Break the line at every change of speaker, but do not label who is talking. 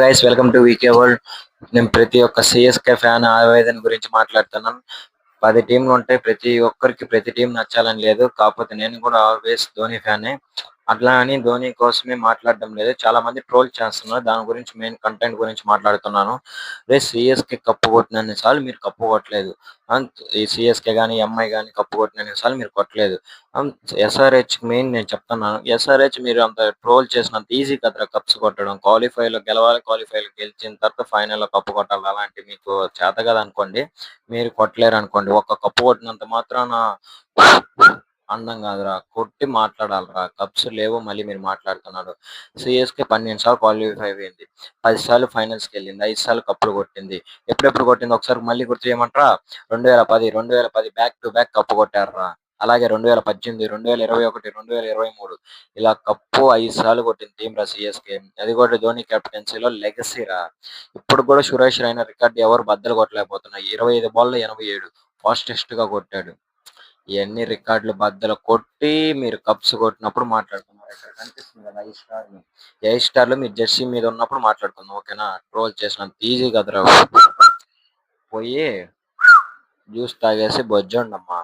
Guys welcome to VK world. నేను ప్రతి ఒక్క సిఎస్కే ఫ్యాన్ ఆవేదన గురించి మాట్లాడుతున్నాను. 10 టీంలు ఉంటాయి. ప్రతి ఒక్కరికి ప్రతి టీం నచ్చాలని లేదు. కాకపోతే నేను కూడా ఆల్వేస్ ధోని ఫ్యానే. అట్లా అని ధోని కోసమే మాట్లాడడం లేదు. చాలా మంది ట్రోల్ చేస్తున్నారు. దాని గురించి మెయిన్ కంటెంట్ గురించి మాట్లాడుతున్నాను. రే సిఎస్కే కప్పు కొట్టినన్ని సార్లు మీరు కప్పు కొట్టలేదు. ఈ సిఎస్కే కానీ ఎంఐ కానీ కప్పు కొట్టినన్ని సార్లు మీరు కొట్టలేదు. ఎస్ఆర్హెచ్ మెయిన్ నేను చెప్తున్నాను. ఎస్ఆర్హెచ్ మీరు అంత ట్రోల్ చేసినంత ఈజీ కదరా కప్స్ కొట్టడం. క్వాలిఫైలో గెలవాలి, క్వాలిఫైలో గెలిచిన తర్వాత ఫైనల్లో కప్పు కొట్టాలి. అలాంటి మీకు చేత కదా అనుకోండి, మీరు కొట్టలేరు అనుకోండి. ఒక్క కప్పు కొట్టినంత మాత్రాన అందం కాదురా, కొట్టి మాట్లాడాలిరా. కప్స్ లేవు మళ్ళీ మీరు మాట్లాడుతున్నారు. సిఎస్కే 12 సార్లు క్వాలిఫై అయింది, 10 సార్లు ఫైనల్స్కి వెళ్ళింది, 5 సార్లు కప్పులు కొట్టింది. ఎప్పుడెప్పుడు కొట్టింది ఒకసారి మళ్ళీ గుర్తు చేయమంటారా? 2010 బ్యాక్ టు బ్యాక్ కప్పు కొట్టారా. అలాగే 2018, 2021, 2023 ఇలా కప్పు 5 సార్లు కొట్టింది టీం రా సిఎస్కే. అది కూడా ధోని కెప్టెన్సీలో లెగసీ రా. ఇప్పుడు కూడా సురేష్ రైనా రికార్డు ఎవరు బద్దలు కొట్టలేకపోతున్నారు. 25 బాల్లో 87 ఫాస్టెస్ట్ గా కొట్టాడు. ఇవన్నీ రికార్డులు బద్దలు కొట్టి మీరు కప్స్ కొట్టినప్పుడు మాట్లాడుతున్నారు. ఇక్కడ కనిపిస్తుంది కదా 5 స్టార్. 8 స్టార్లు మీరు జెర్సీ మీద ఉన్నప్పుడు మాట్లాడుకుందాం, ఓకేనా? ట్రోల్ చేసినంత ఈజీ కదరా. పోయి జ్యూస్ తాగేసి బొజ్జండమ్మా.